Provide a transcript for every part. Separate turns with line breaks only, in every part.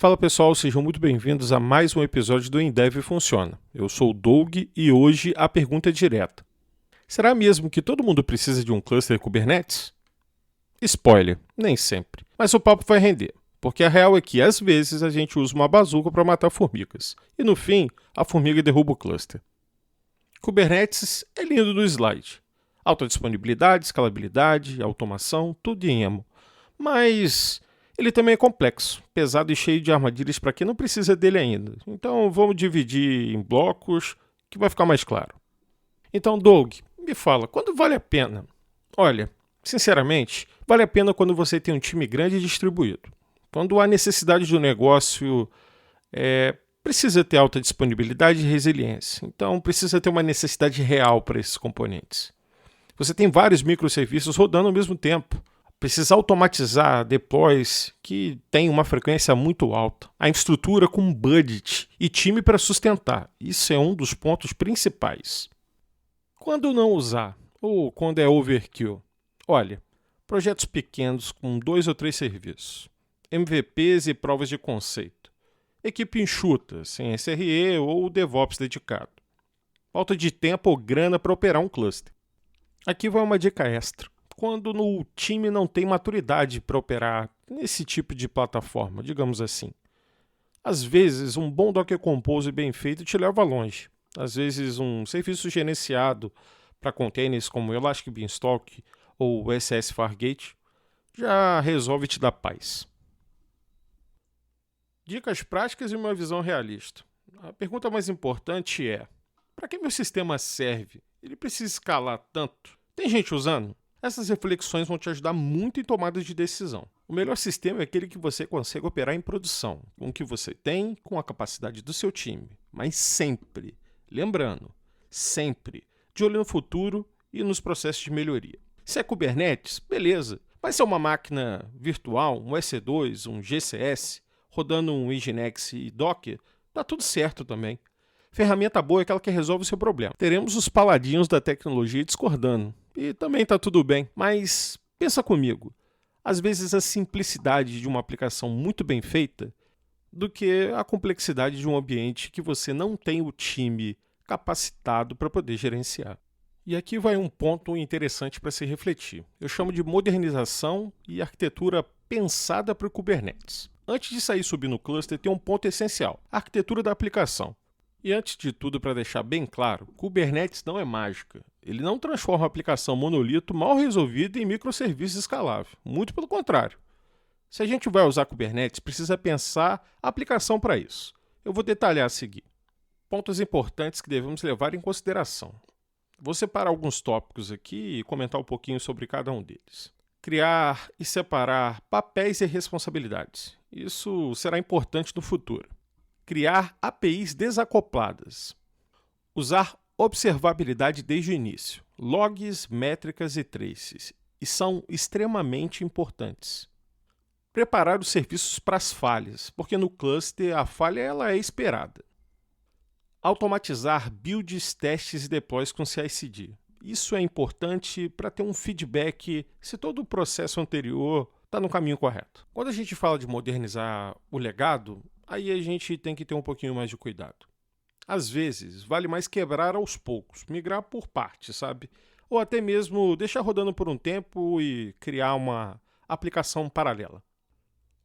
Fala pessoal, sejam muito bem-vindos a mais um episódio do Endev Funciona. Eu sou o Doug e hoje a pergunta é direta. Será mesmo que todo mundo precisa de um cluster Kubernetes? Spoiler, nem sempre. Mas o papo vai render, porque a real é que às vezes a gente usa uma bazuca para matar formigas, e no fim, a formiga derruba o cluster. Kubernetes é lindo no slide. Alta disponibilidade, escalabilidade, automação, tudo em emo. Mas ele também é complexo, pesado e cheio de armadilhas para quem não precisa dele ainda. Então vamos dividir em blocos que vai ficar mais claro. Então, Doug, me fala, quando vale a pena? Olha, sinceramente, vale a pena quando você tem um time grande e distribuído. Quando há necessidade de um negócio, precisa ter alta disponibilidade e resiliência. Então precisa ter uma necessidade real para esses componentes. Você tem vários microserviços rodando ao mesmo tempo. Precisa automatizar deploys que têm uma frequência muito alta. A estrutura com budget e time para sustentar. Isso é um dos pontos principais. Quando não usar, ou quando é overkill? Olha, projetos pequenos com 2 ou 3 serviços. MVPs e provas de conceito. Equipe enxuta, sem SRE ou DevOps dedicado. Falta de tempo ou grana para operar um cluster. Aqui vai uma dica extra. Quando o time não tem maturidade para operar nesse tipo de plataforma, digamos assim. Às vezes, um bom Docker Compose bem feito te leva longe. Às vezes, um serviço gerenciado para containers como Elastic Beanstalk ou SS Fargate já resolve te dar paz. Dicas práticas e uma visão realista. A pergunta mais importante é: para que meu sistema serve? Ele precisa escalar tanto? Tem gente usando? Essas reflexões vão te ajudar muito em tomadas de decisão. O melhor sistema é aquele que você consegue operar em produção, com o que você tem, com a capacidade do seu time. Mas sempre, lembrando, sempre, de olho no futuro e nos processos de melhoria. Se é Kubernetes, beleza. Mas se é uma máquina virtual, um EC2, um GCS, rodando um Nginx e Docker, tá tudo certo também. Ferramenta boa é aquela que resolve o seu problema. Teremos os paladinhos da tecnologia discordando. E também está tudo bem. Mas pensa comigo. Às vezes a simplicidade de uma aplicação muito bem feita do que a complexidade de um ambiente que você não tem o time capacitado para poder gerenciar. E aqui vai um ponto interessante para se refletir. Eu chamo de modernização e arquitetura pensada para o Kubernetes. Antes de sair subir no cluster, tem um ponto essencial: a arquitetura da aplicação. E antes de tudo, para deixar bem claro, Kubernetes não é mágica. Ele não transforma a aplicação monolito mal resolvida em microserviço escalável. Muito pelo contrário. Se a gente vai usar Kubernetes, precisa pensar a aplicação para isso. Eu vou detalhar a seguir. Pontos importantes que devemos levar em consideração. Vou separar alguns tópicos aqui e comentar um pouquinho sobre cada um deles. Criar e separar papéis e responsabilidades. Isso será importante no futuro. Criar APIs desacopladas. Usar observabilidade desde o início. Logs, métricas e traces. E são extremamente importantes. Preparar os serviços para as falhas, porque no cluster a falha ela é esperada. Automatizar builds, testes e deploys com CI/CD. Isso é importante para ter um feedback se todo o processo anterior está no caminho correto. Quando a gente fala de modernizar o legado, aí a gente tem que ter um pouquinho mais de cuidado. Às vezes, vale mais quebrar aos poucos, migrar por partes, sabe? Ou até mesmo deixar rodando por um tempo e criar uma aplicação paralela.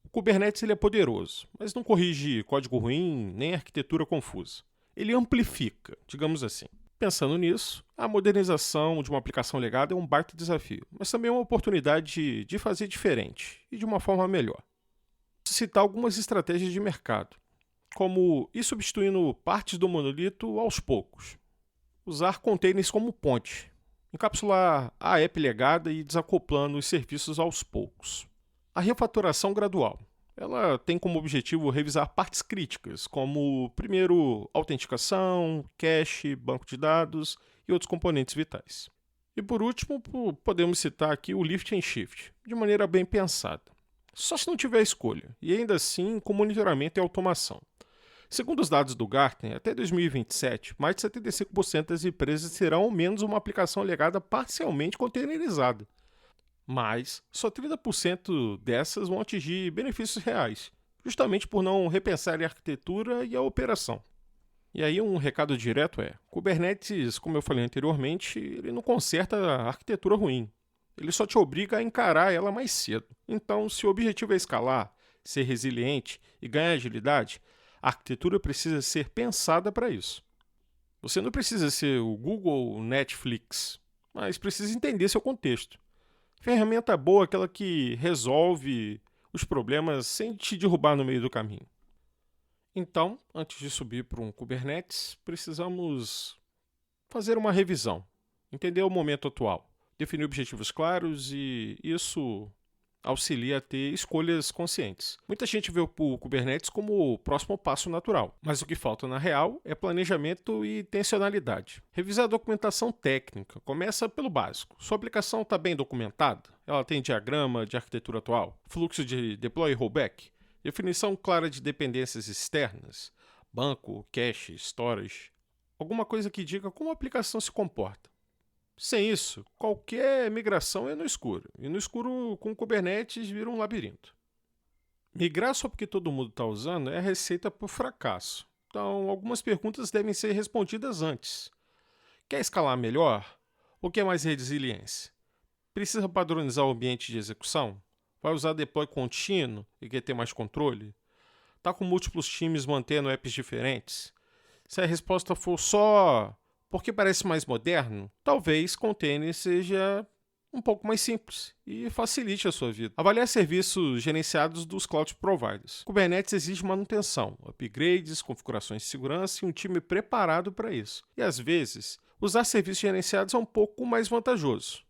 O Kubernetes ele é poderoso, mas não corrige código ruim nem arquitetura confusa. Ele amplifica, digamos assim. Pensando nisso, a modernização de uma aplicação legada é um baita desafio, mas também é uma oportunidade de fazer diferente e de uma forma melhor. Citar algumas estratégias de mercado, como ir substituindo partes do monolito aos poucos, usar containers como ponte, encapsular a app legada e desacoplando os serviços aos poucos. A refatoração gradual. Ela tem como objetivo revisar partes críticas, como, primeiro, autenticação, cache, banco de dados e outros componentes vitais. E por último, podemos citar aqui o lift and shift, de maneira bem pensada. Só se não tiver escolha, e ainda assim com monitoramento e automação. Segundo os dados do Gartner, até 2027, mais de 75% das empresas terão ao menos uma aplicação legada parcialmente containerizada. Mas só 30% dessas vão atingir benefícios reais. justamente por não repensar a arquitetura e a operação. E aí um recado direto é, Kubernetes, como eu falei anteriormente, ele não conserta a arquitetura ruim. Ele só te obriga a encarar ela mais cedo. Então, se o objetivo é escalar, ser resiliente e ganhar agilidade, a arquitetura precisa ser pensada para isso. Você não precisa ser o Google ou Netflix, mas precisa entender seu contexto. Ferramenta boa é aquela que resolve os problemas sem te derrubar no meio do caminho. Então, antes de subir para um Kubernetes, precisamos fazer uma revisão, entender o momento atual, definir objetivos claros e isso auxilia a ter escolhas conscientes. Muita gente vê o Kubernetes como o próximo passo natural, mas o que falta na real é planejamento e intencionalidade. Revisar a documentação técnica, começa pelo básico. Sua aplicação está bem documentada? Ela tem diagrama de arquitetura atual? Fluxo de deploy e rollback? Definição clara de dependências externas? Banco, cache, storage? Alguma coisa que diga como a aplicação se comporta. Sem isso, qualquer migração é no escuro. E no escuro, com Kubernetes, vira um labirinto. Migrar só porque todo mundo está usando é a receita para o fracasso. Então, algumas perguntas devem ser respondidas antes. Quer escalar melhor? Ou quer mais resiliência? Precisa padronizar o ambiente de execução? Vai usar deploy contínuo e quer ter mais controle? Está com múltiplos times mantendo apps diferentes? Se a resposta for só porque parece mais moderno, talvez container seja um pouco mais simples e facilite a sua vida. Avaliar serviços gerenciados dos cloud providers. Kubernetes exige manutenção, upgrades, configurações de segurança e um time preparado para isso. E às vezes, usar serviços gerenciados é um pouco mais vantajoso.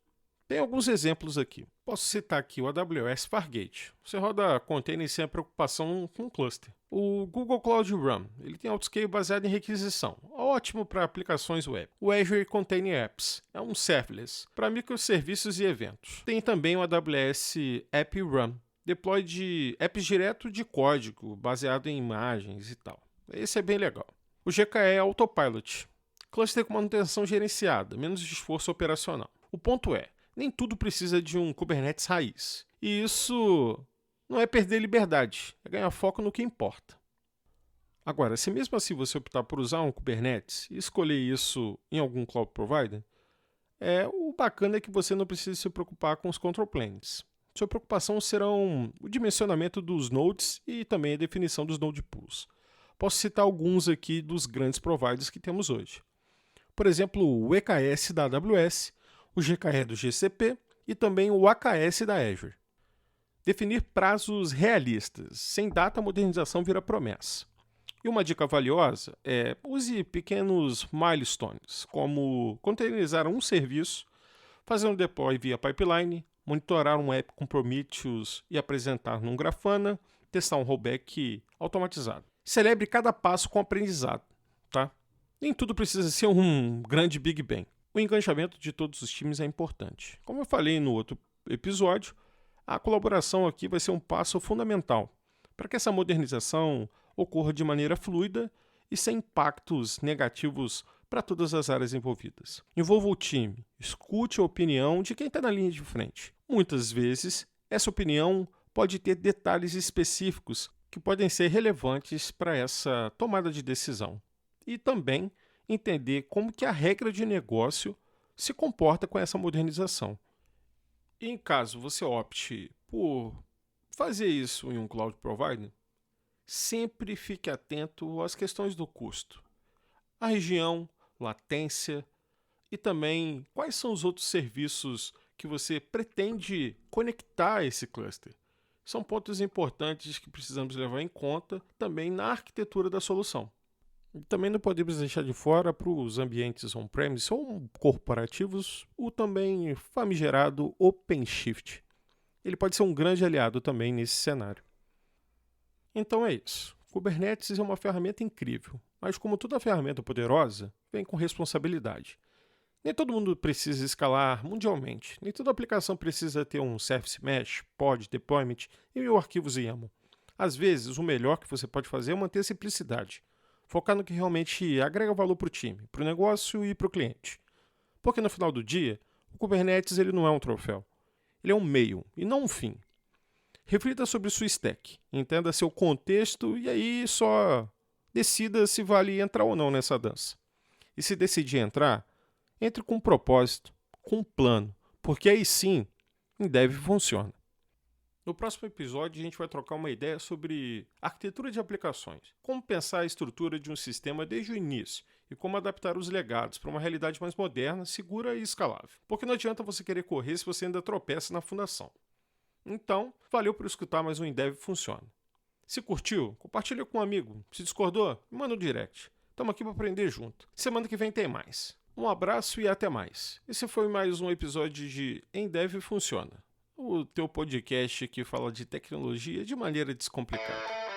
Tem alguns exemplos aqui. Posso citar aqui o AWS Fargate. Você roda container sem a preocupação com o cluster. O Google Cloud Run, ele tem autoscale baseado em requisição, ótimo para aplicações web. O Azure Container Apps é um serverless para microserviços e eventos. Tem também o AWS App Run, deploy de apps direto de código, baseado em imagens e tal. Esse é bem legal. O GKE Autopilot, cluster com manutenção gerenciada, menos esforço operacional. O ponto é, nem tudo precisa de um Kubernetes raiz. E isso não é perder liberdade, é ganhar foco no que importa. Agora, se mesmo assim você optar por usar um Kubernetes e escolher isso em algum cloud provider, o bacana é que você não precisa se preocupar com os control planes. Sua preocupação serão o dimensionamento dos nodes e também a definição dos node pools. Posso citar alguns aqui dos grandes providers que temos hoje. Por exemplo, o EKS da AWS, o GKE do GCP e também o AKS da Azure. Definir prazos realistas. Sem data, a modernização vira promessa. E uma dica valiosa é use pequenos milestones, como containerizar um serviço, fazer um deploy via pipeline, monitorar um app com Prometheus e apresentar num Grafana, testar um rollback automatizado. Celebre cada passo com aprendizado, tá? Nem tudo precisa ser um grande Big Bang. O engajamento de todos os times é importante. Como eu falei no outro episódio, a colaboração aqui vai ser um passo fundamental para que essa modernização ocorra de maneira fluida e sem impactos negativos para todas as áreas envolvidas. Envolva o time, escute a opinião de quem está na linha de frente. Muitas vezes, essa opinião pode ter detalhes específicos que podem ser relevantes para essa tomada de decisão. E também entender como que a regra de negócio se comporta com essa modernização. E em caso você opte por fazer isso em um cloud provider, sempre fique atento às questões do custo, a região, latência e também quais são os outros serviços que você pretende conectar a esse cluster. São pontos importantes que precisamos levar em conta também na arquitetura da solução. Também não podemos deixar de fora para os ambientes on-premise ou corporativos o também famigerado OpenShift. Ele pode ser um grande aliado também nesse cenário. Então é isso. Kubernetes é uma ferramenta incrível, mas como toda ferramenta poderosa, vem com responsabilidade. Nem todo mundo precisa escalar mundialmente, nem toda aplicação precisa ter um service mesh, pod, deployment e 1000 arquivos YAML. Às vezes, o melhor que você pode fazer é manter a simplicidade. Focar no que realmente agrega valor para o time, para o negócio e para o cliente. Porque no final do dia, o Kubernetes ele não é um troféu. Ele é um meio e não um fim. Reflita sobre sua stack, entenda seu contexto e aí só decida se vale entrar ou não nessa dança. E se decidir entrar, entre com um propósito, com um plano, porque aí sim, em Dev funciona. No próximo episódio, a gente vai trocar uma ideia sobre arquitetura de aplicações, como pensar a estrutura de um sistema desde o início e como adaptar os legados para uma realidade mais moderna, segura e escalável. Porque não adianta você querer correr se você ainda tropeça na fundação. Então, valeu por escutar mais um Endev Funciona. Se curtiu, compartilha com um amigo. Se discordou, me manda um direct. Estamos aqui para aprender junto. Semana que vem tem mais. Um abraço e até mais. Esse foi mais um episódio de Endev Funciona, o teu podcast que fala de tecnologia de maneira descomplicada.